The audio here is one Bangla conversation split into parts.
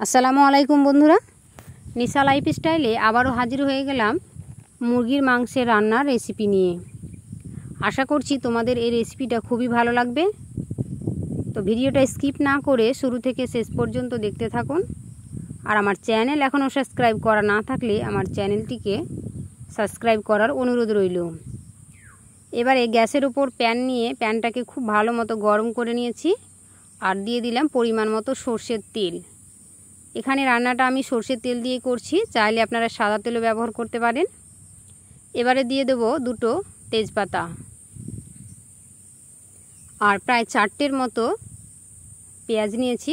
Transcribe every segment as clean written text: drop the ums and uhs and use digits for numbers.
আসসালামু আলাইকুম বন্ধুরা, নিশা লাইফস্টাইলে আবারও হাজির হয়ে গেলাম মুরগির মাংসের রান্নার রেসিপি নিয়ে। আশা করছি তোমাদের এই রেসিপিটা খুবই ভালো লাগবে। তো ভিডিওটা স্কিপ না করে শুরু থেকে শেষ পর্যন্ত দেখতে থাকুন। আর আমার চ্যানেল এখনও সাবস্ক্রাইব করা না থাকলে আমার চ্যানেলটিকে সাবস্ক্রাইব করার অনুরোধ রইল। এবারে গ্যাসের উপর প্যান নিয়ে প্যানটাকে খুব ভালো মতো গরম করে নিয়েছি আর দিয়ে দিলাম পরিমাণ মতো সরষের তেল। এখানে রান্নাটা আমি সরষের তেল দিয়ে করছি, চাইলে আপনারা সাদা তেলও ব্যবহার করতে পারেন। এবারে দিয়ে দেব দুটো তেজপাতা আর প্রায় 4টের মতো পেঁয়াজ নিয়েছি।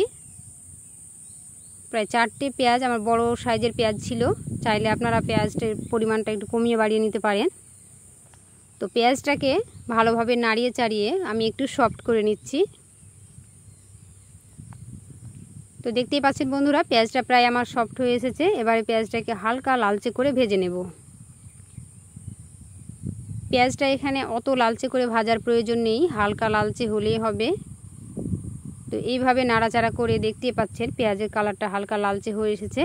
প্রায় 4টে পেঁয়াজ, আমার বড় সাইজের পেঁয়াজ ছিল, চাইলে আপনারা পেঁয়াজটার পরিমাণটা একটু কমিয়ে বাড়িয়ে নিতে পারেন। তো পেঁয়াজটাকে ভালোভাবে নাড়িয়ে চাড়িয়ে আমি একটু সফট করে নিচ্ছি। তো দেখতেই পাচ্ছেন বন্ধুরা, পেঁয়াজটা প্রায় আমার সফট হয়ে এসেছে। এবারে পেঁয়াজটাকে হালকা লালচে করে ভেজে নেব। পেঁয়াজটা এখানে অত লালচে করে ভাজার প্রয়োজন নেই, হালকা লালচে হলেই হবে। তো এইভাবে নাড়াচাড়া করে দেখতেই পাচ্ছেন পেঁয়াজের কালারটা হালকা লালচে হয়ে এসেছে।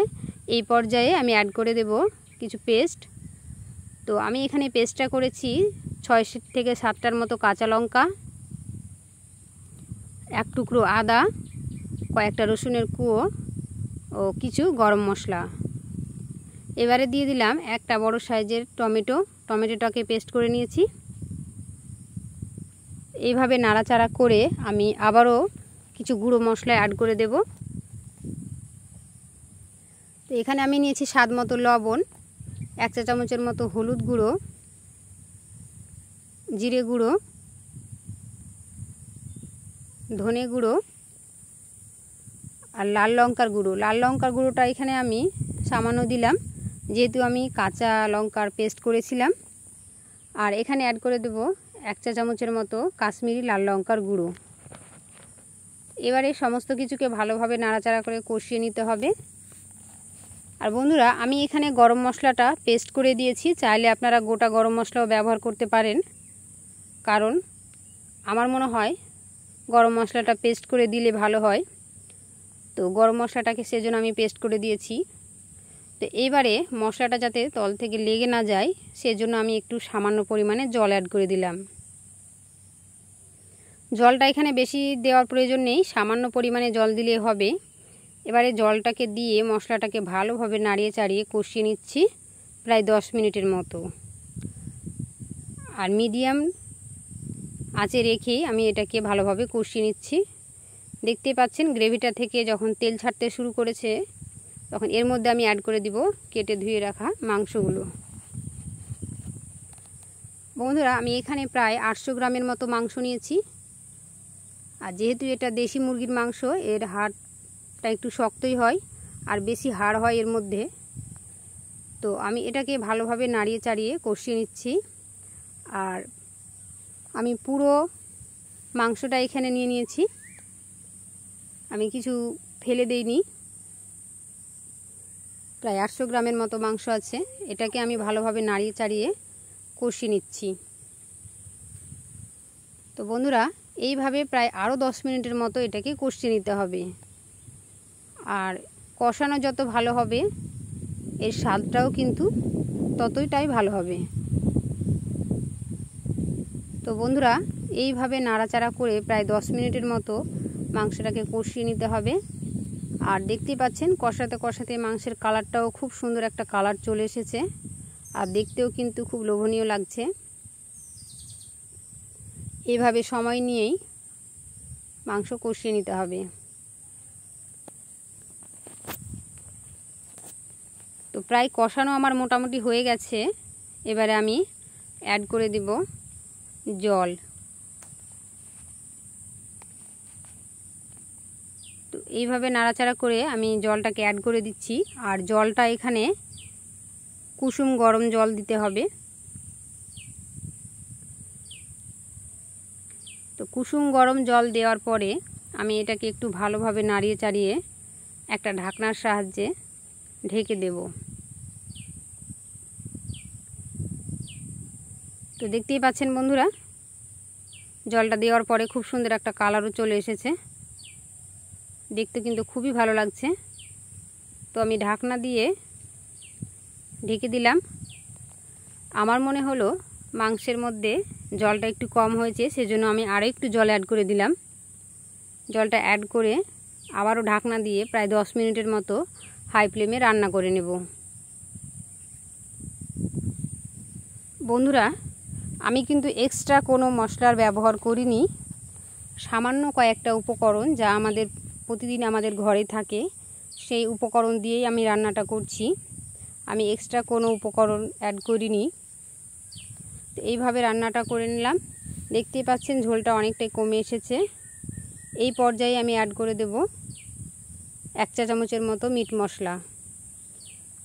এই পর্যায়ে আমি অ্যাড করে দেব কিছু পেস্ট। তো আমি এখানে পেস্টটা করেছি 6 থেকে 7টার মতো কাঁচা লঙ্কা, 1 টুকরো আদা, কয়েকটা রসুনের কুঁয়ো ও কিছু গরম মশলা। এবারে দিয়ে দিলাম একটা বড় সাইজের টমেটোটাকে পেস্ট করে নিয়েছি। এইভাবে নাড়াচাড়া করে আমি আবারও কিছু গুঁড়ো মশলা অ্যাড করে দেব। তো এখানে আমি নিয়েছি স্বাদ মতো লবণ, 1 চা চামচের মতো হলুদ গুঁড়ো, জিরে গুঁড়ো, ধনে গুঁড়ো আর লাল লঙ্কার গুঁড়ো। লাল লঙ্কার গুঁড়োটা এখানে আমি সামান্য দিলাম, যেহেতু আমি কাঁচা লঙ্কার পেস্ট করেছিলাম। আর এখানে অ্যাড করে দেব 1 চা চামচের মতো কাশ্মীরি লাল লঙ্কার গুঁড়ো। এবারে সমস্ত কিছুকে ভালোভাবে নাড়াচাড়া করে কষিয়ে নিতে হবে। আর বন্ধুরা, আমি এখানে গরম মশলাটা পেস্ট করে দিয়েছি, চাইলে আপনারা গোটা গরম মশলাও ব্যবহার করতে পারেন, কারণ আমার মনে হয় গরম মশলাটা পেস্ট করে দিলে ভালো হয়। তো গরম মশলাটাকে সেজন্য আমি পেস্ট করে দিয়েছি। তো এইবারে মশলাটা যাতে তল থেকে লেগে না যায় সেজন্য আমি একটু সামান্য পরিমাণে জল অ্যাড করে দিলাম। জলটা এখানে বেশি দেওয়ার প্রয়োজন নেই, সামান্য পরিমাণে জল দিলেই হবে। এবারে জলটাকে দিয়ে মশলাটাকে ভালোভাবে নাড়িয়ে চাড়িয়ে কষিয়ে নিচ্ছি প্রায় 10 মিনিটের মতো। আর মিডিয়াম আঁচে রেখেই আমি এটাকে ভালোভাবে কষিয়ে নিচ্ছি। দেখতে পাচ্ছেন গ্রেভিটা থেকে যখন তেল ছাড়তে শুরু করেছে তখন এর মধ্যে আমি অ্যাড করে দিব কেটে ধুয়ে রাখা মাংসগুলো। বন্ধুরা, আমি এখানে প্রায় 800 গ্রামের মতো মাংস নিয়েছি। আর যেহেতু এটা দেশি মুরগির মাংস, এর হাড়টা একটু শক্তই হয় আর বেশি হাড় হয় এর মধ্যে। তো আমি এটাকে ভালোভাবে নাড়িয়ে চাড়িয়ে কষিয়ে নিচ্ছি। আর আমি পুরো মাংসটা এখানে নিয়ে নিয়েছি, আমি কিছু ফেলে দেইনি। প্রায় 800 গ্রামের মতো মাংস আছে, এটাকে আমি ভালোভাবে নাড়িয়ে চাড়িয়ে কষিয়ে নিচ্ছি। তো বন্ধুরা, এইভাবে প্রায় আরও 10 মিনিটের মতো এটাকে কষিয়ে নিতে হবে। আর কষানো যত ভালো হবে এর স্বাদটাও কিন্তু ততটাই ভালো হবে। তো বন্ধুরা, এইভাবে নাড়াচাড়া করে প্রায় 10 মিনিটের মতো মাংসটাকে কষিয়ে নিতে হবে। আর দেখতেই পাচ্ছেন কষাতে কষাতে মাংসের কালারটাও খুব সুন্দর একটা কালার চলে এসেছে আর দেখতেও কিন্তু খুব লোভনীয় লাগছে। এইভাবে সময় নিয়েই মাংস কষিয়ে নিতে হবে। তো প্রায় কষানো আমার মোটামুটি হয়ে গেছে। এবারে আমি অ্যাড করে দিব জল। তো এইভাবে নাড়াচাড়া করে আমি জলটাকে অ্যাড করে দিচ্ছি। আর জলটা এখানে কুসুম গরম জল দিতে হবে। তো কুসুম গরম জল দেওয়ার পরে আমি এটাকে একটু ভালোভাবে নাড়িয়ে চাড়িয়ে একটা ঢাকনার সাহায্যে ঢেকে দেব। তো দেখতেই পাচ্ছেন বন্ধুরা, জলটা দেওয়ার পরে খুব সুন্দর একটা কালারও চলে এসেছে, দেখতে কিন্তু খুবই ভালো লাগছে। তো আমি ঢাকনা দিয়ে ঢেকে দিলাম। আমার মনে হলো মাংসের মধ্যে জলটা একটু কম হয়েছে, সেজন্য আমি আরও একটু জল অ্যাড করে দিলাম। জলটা অ্যাড করে আবারও ঢাকনা দিয়ে প্রায় 10 মিনিটের মতো হাই ফ্লেমে রান্না করে নেব। বন্ধুরা, আমি কিন্তু এক্সট্রা কোনো মশলার ব্যবহার করিনি। সামান্য কয়েকটা উপকরণ যা আমাদের প্রতিদিন আমাদের ঘরে থাকে, সেই উপকরণ দিয়েই আমি রান্নাটা করছি। আমি এক্সট্রা কোনো উপকরণ অ্যাড করিনি। তো এইভাবে রান্নাটা করে নিলাম। দেখতেই পাচ্ছেন ঝোলটা অনেকটাই কমে এসেছে। এই পর্যায়ে আমি অ্যাড করে দেব 1 চা চামচের মতো মিট মশলা।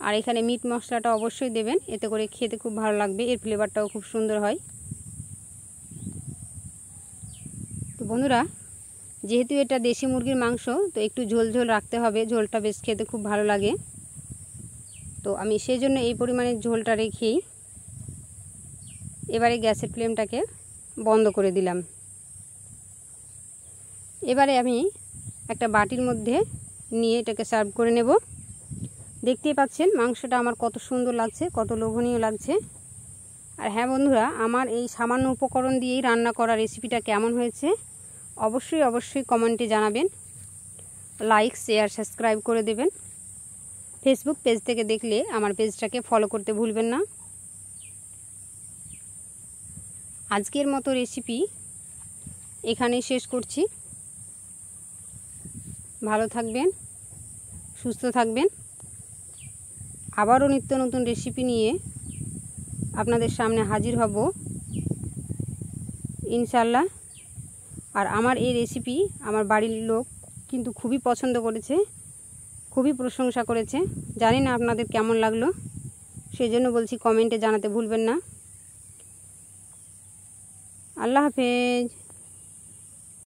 আর এখানে মিট মশলাটা অবশ্যই দেবেন, এতে করে খেতে খুব ভালো লাগবে, এর ফ্লেভারটাও খুব সুন্দর হয়। তো বন্ধুরা, যেহেতু এটা দেশি মুরগির মাংস, তো একটু ঝোল ঝোল রাখতে হবে, ঝোলটা বেশ খেতে খুব ভালো লাগে। তো আমি সেই জন্য এই পরিমাণে ঝোলটা রেখেই এবারে গ্যাসের ফ্লেমটাকে বন্ধ করে দিলাম। এবারে আমি একটা বাটির মধ্যে নিয়ে এটাকে সার্ভ করে নেব। দেখতেই পাচ্ছেন মাংসটা আমার কত সুন্দর লাগছে, কত লোভনীয় লাগছে। আর হ্যাঁ বন্ধুরা, আমার এই সামান্য উপকরণ দিয়েই রান্না করা রেসিপিটা কেমন হয়েছে অবশ্যই কমেন্টে জানাবেন। লাইক, শেয়ার, সাবস্ক্রাইব করে দেবেন। ফেসবুক পেজ থেকে দেখলে আমার পেজটাকে ফলো করতে ভুলবেন না। আজকের মতো রেসিপি এখানেই শেষ করছি। ভালো থাকবেন, সুস্থ থাকবেন। আবারও নিত্য নতুন রেসিপি নিয়ে আপনাদের সামনে হাজির হব ইনশাল্লাহ। আর আমার এই রেসিপি আমার বাড়ির লোক কিন্তু খুবই পছন্দ করেছে, খুবই প্রশংসা করেছে। জানি না আপনাদের কেমন লাগলো, সেই জন্য বলছি কমেন্টে জানাতে ভুলবেন না। আল্লাহ হাফেজ।